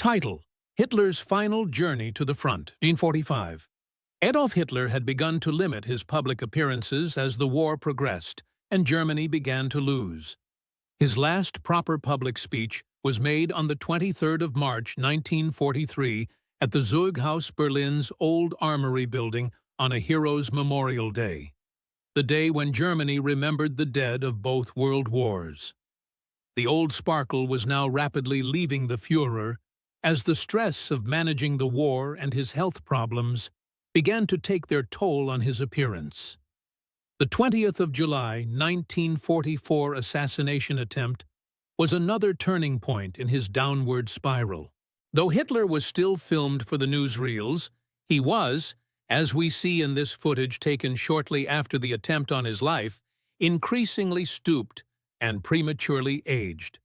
Title: Hitler's Final Journey to the Front, 1945. Adolf Hitler had begun to limit his public appearances as the war progressed and Germany began to lose. His last proper public speech was made on the 23rd of March, 1943, at the Zeughaus, Berlin's old armory building on a Heroes' Memorial Day, the day when Germany remembered the dead of both world wars. The old sparkle was now rapidly leaving the Führer as the stress of managing the war and his health problems began to take their toll on his appearance. The 20th of July, 1944 assassination attempt was another turning point in his downward spiral. Though Hitler was still filmed for the newsreels, he was, as we see in this footage taken shortly after the attempt on his life, increasingly stooped and prematurely aged.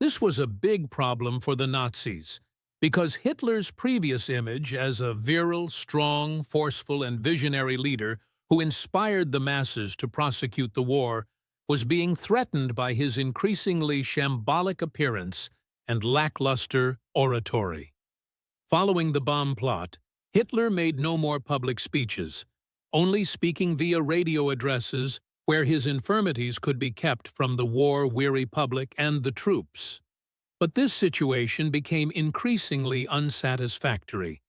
This was a big problem for the Nazis, because Hitler's previous image as a virile, strong, forceful, and visionary leader who inspired the masses to prosecute the war was being threatened by his increasingly shambolic appearance and lackluster oratory. Following the bomb plot, Hitler made no more public speeches, only speaking via radio addresses where his infirmities could be kept from the war-weary public and the troops. But this situation became increasingly unsatisfactory,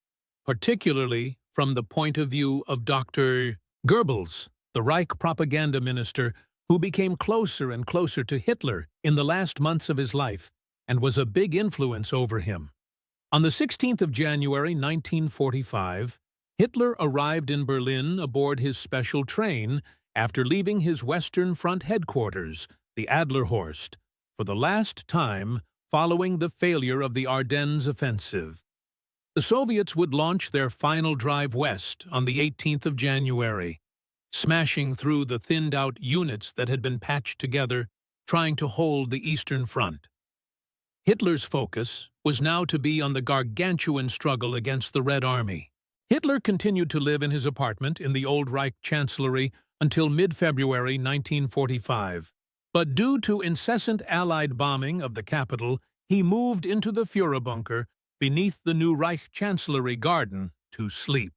particularly from the point of view of Dr. Goebbels, the Reich propaganda minister, who became closer and closer to Hitler in the last months of his life and was a big influence over him. On the 16th of January, 1945, Hitler arrived in Berlin aboard his special train after leaving his Western Front headquarters, the Adlerhorst, for the last time following the failure of the Ardennes offensive. The Soviets would launch their final drive west on the 18th of January, smashing through the thinned-out units that had been patched together, trying to hold the Eastern Front. Hitler's focus was now to be on the gargantuan struggle against the Red Army. Hitler continued to live in his apartment in the Old Reich Chancellery until mid-February 1945. But due to incessant Allied bombing of the capital, he moved into the Führerbunker beneath the new Reich Chancellery garden to sleep.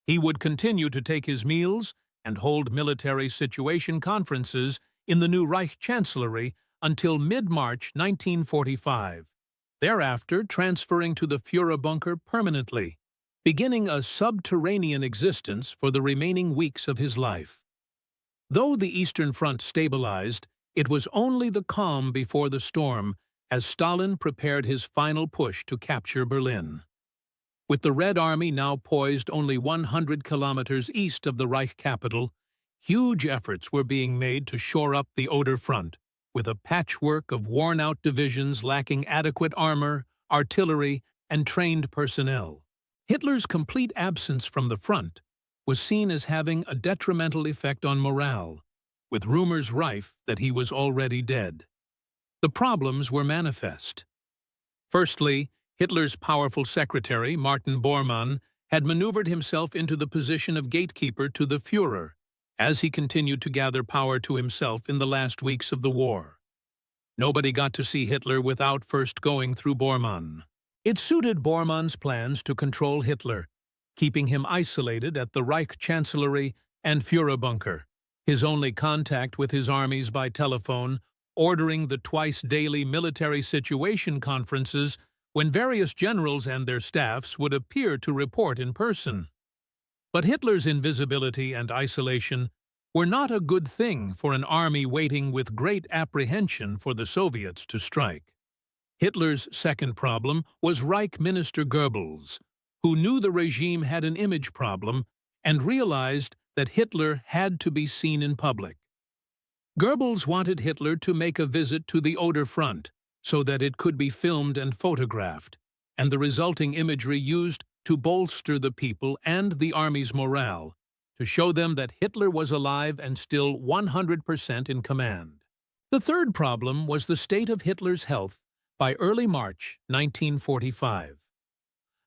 He would continue to take his meals and hold military situation conferences in the new Reich Chancellery until mid-March 1945, thereafter transferring to the Führerbunker permanently, beginning a subterranean existence for the remaining weeks of his life. Though the Eastern Front stabilized, it was only the calm before the storm as Stalin prepared his final push to capture Berlin. With the Red Army now poised only 100 kilometers east of the Reich capital, huge efforts were being made to shore up the Oder front, with a patchwork of worn-out divisions lacking adequate armor, artillery, and trained personnel. Hitler's complete absence from the front was seen as having a detrimental effect on morale, with rumors rife that he was already dead. The problems were manifest. Firstly, Hitler's powerful secretary, Martin Bormann, had maneuvered himself into the position of gatekeeper to the Führer, as he continued to gather power to himself in the last weeks of the war. Nobody got to see Hitler without first going through Bormann. It suited Bormann's plans to control Hitler, keeping him isolated at the Reich Chancellery and Führerbunker, his only contact with his armies by telephone, ordering the twice-daily military situation conferences when various generals and their staffs would appear to report in person. But Hitler's invisibility and isolation were not a good thing for an army waiting with great apprehension for the Soviets to strike. Hitler's second problem was Reich Minister Goebbels, who knew the regime had an image problem and realized that Hitler had to be seen in public. Goebbels wanted Hitler to make a visit to the Oder front so that it could be filmed and photographed, and the resulting imagery used to bolster the people and the army's morale, to show them that Hitler was alive and still 100% in command. The third problem was the state of Hitler's health by early March 1945.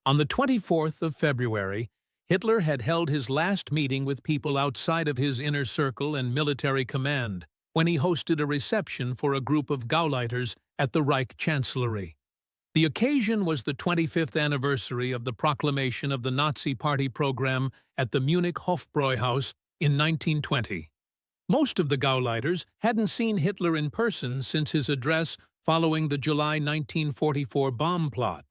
On the 24th of February, Hitler had held his last meeting with people outside of his inner circle and military command when he hosted a reception for a group of Gauleiters at the Reich Chancellery. The occasion was the 25th anniversary of the proclamation of the Nazi Party program at the Munich Hofbräuhaus in 1920. Most of the Gauleiters hadn't seen Hitler in person since his address following the July 1944 bomb plot,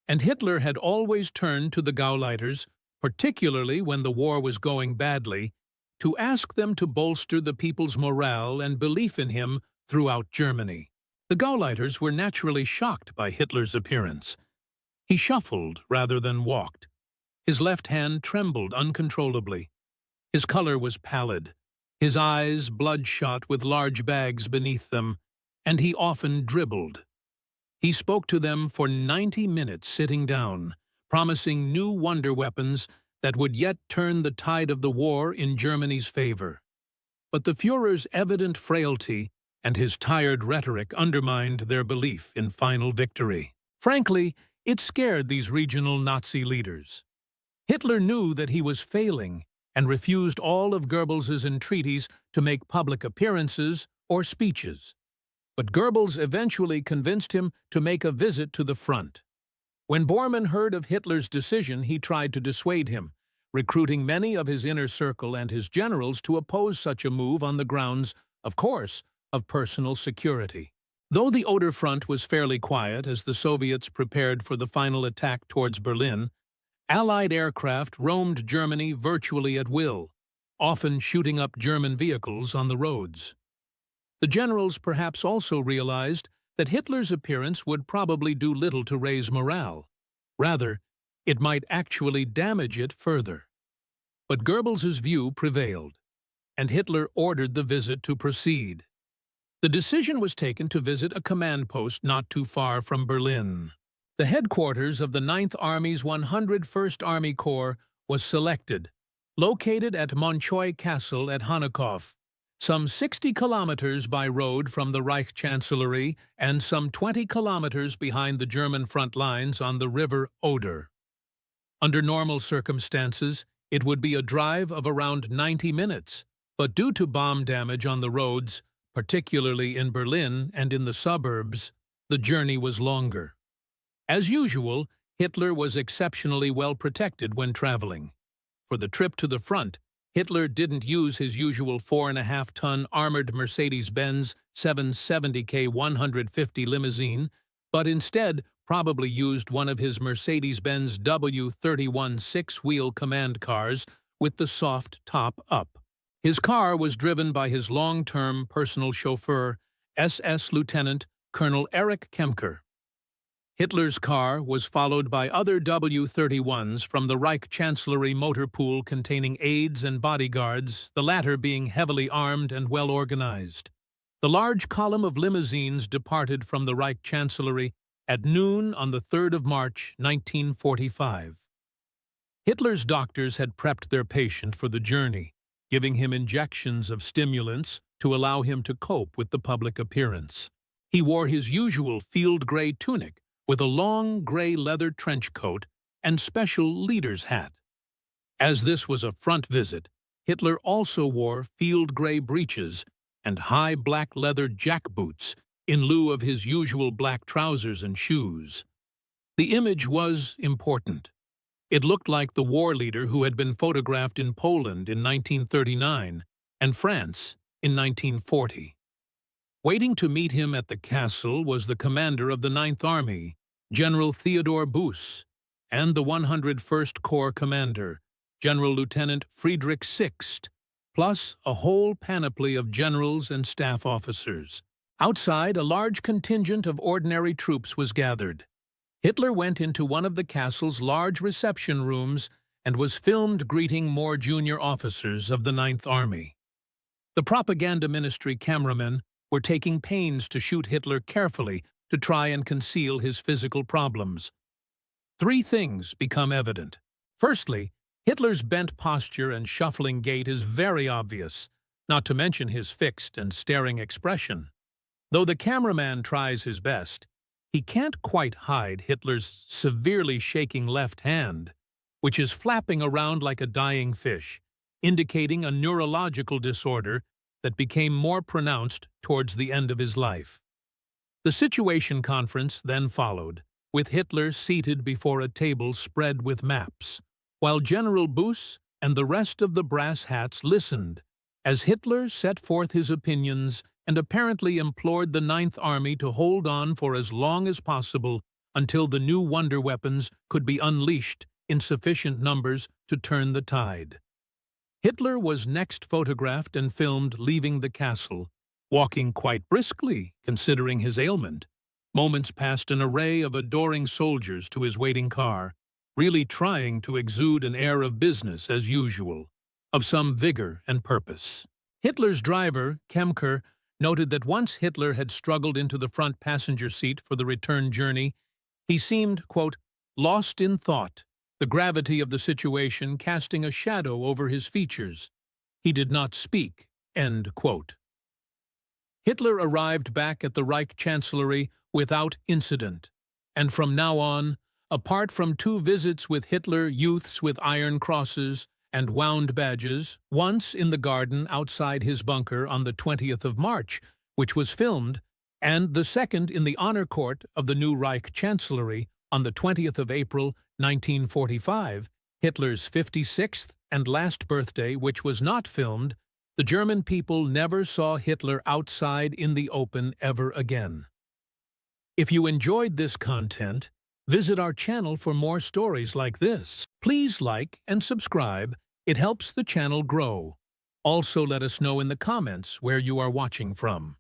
and Hitler had always turned to the Gauleiters, particularly when the war was going badly, to ask them to bolster the people's morale and belief in him throughout Germany. The Gauleiters were naturally shocked by Hitler's appearance. He shuffled rather than walked. His left hand trembled uncontrollably. His color was pallid, his eyes bloodshot with large bags beneath them, and he often dribbled. He spoke to them for 90 minutes sitting down, promising new wonder weapons that would yet turn the tide of the war in Germany's favor. But the Führer's evident frailty and his tired rhetoric undermined their belief in final victory. Frankly, it scared these regional Nazi leaders. Hitler knew that he was failing and refused all of Goebbels's entreaties to make public appearances or speeches. But Goebbels eventually convinced him to make a visit to the front. When Bormann heard of Hitler's decision, he tried to dissuade him, recruiting many of his inner circle and his generals to oppose such a move on the grounds, of course, of personal security. Though the Oder front was fairly quiet as the Soviets prepared for the final attack towards Berlin, Allied aircraft roamed Germany virtually at will, often shooting up German vehicles on the roads. The generals perhaps also realized that Hitler's appearance would probably do little to raise morale. Rather, it might actually damage it further. But Goebbels's view prevailed, and Hitler ordered the visit to proceed. The decision was taken to visit a command post not too far from Berlin. The headquarters of the 9th Army's 101st Army Corps was selected, located at Monchoy Castle at Hanukow, some 60 kilometers by road from the Reich Chancellery and some 20 kilometers behind the German front lines on the river Oder. Under normal circumstances, it would be a drive of around 90 minutes, but due to bomb damage on the roads, particularly in Berlin and in the suburbs, the journey was longer. As usual, Hitler was exceptionally well protected when traveling. For the trip to the front, Hitler didn't use his usual 4.5-ton armored Mercedes-Benz 770K 150 limousine, but instead probably used one of his Mercedes-Benz W31 six-wheel command cars with the soft top up. His car was driven by his long-term personal chauffeur, SS Lieutenant Colonel Erich Kemker. Hitler's car was followed by other W31s from the Reich Chancellery motor pool containing aides and bodyguards, the latter being heavily armed and well organized. The large column of limousines departed from the Reich Chancellery at noon on the 3rd of March, 1945. Hitler's doctors had prepped their patient for the journey, giving him injections of stimulants to allow him to cope with the public appearance. He wore his usual field gray tunic with a long gray leather trench coat and special leader's hat. As this was a front visit, Hitler also wore field gray breeches and high black leather jackboots in lieu of his usual black trousers and shoes. The image was important. It looked like the war leader who had been photographed in Poland in 1939 and France in 1940. Waiting to meet him at the castle was the commander of the 9th Army, General Theodor Buss, and the 101st Corps commander, General Lieutenant Friedrich Sixt, plus a whole panoply of generals and staff officers. Outside, a large contingent of ordinary troops was gathered. Hitler went into one of the castle's large reception rooms and was filmed greeting more junior officers of the 9th Army. The propaganda ministry cameramen were taking pains to shoot Hitler carefully to try and conceal his physical problems. Three things become evident. Firstly, Hitler's bent posture and shuffling gait is very obvious, not to mention his fixed and staring expression. Though the cameraman tries his best, he can't quite hide Hitler's severely shaking left hand, which is flapping around like a dying fish, indicating a neurological disorder that became more pronounced towards the end of his life. The Situation Conference then followed, with Hitler seated before a table spread with maps, while General Buss and the rest of the brass hats listened, as Hitler set forth his opinions and apparently implored the Ninth Army to hold on for as long as possible until the new wonder weapons could be unleashed in sufficient numbers to turn the tide. Hitler was next photographed and filmed leaving the castle, walking quite briskly, considering his ailment. Moments past an array of adoring soldiers to his waiting car, really trying to exude an air of business as usual, of some vigor and purpose. Hitler's driver, Kemker, noted that once Hitler had struggled into the front passenger seat for the return journey, he seemed, quote, lost in thought, the gravity of the situation casting a shadow over his features. He did not speak, end quote. Hitler arrived back at the Reich Chancellery without incident, and from now on, apart from 2 visits with Hitler youths with iron crosses and wound badges, once in the garden outside his bunker on the 20th of March, which was filmed, and the second in the honor court of the new Reich Chancellery on the 20th of April, 1945, Hitler's 56th and last birthday, which was not filmed, the German people never saw Hitler outside in the open ever again. If you enjoyed this content, visit our channel for more stories like this. Please like and subscribe. It helps the channel grow. Also, let us know in the comments where you are watching from.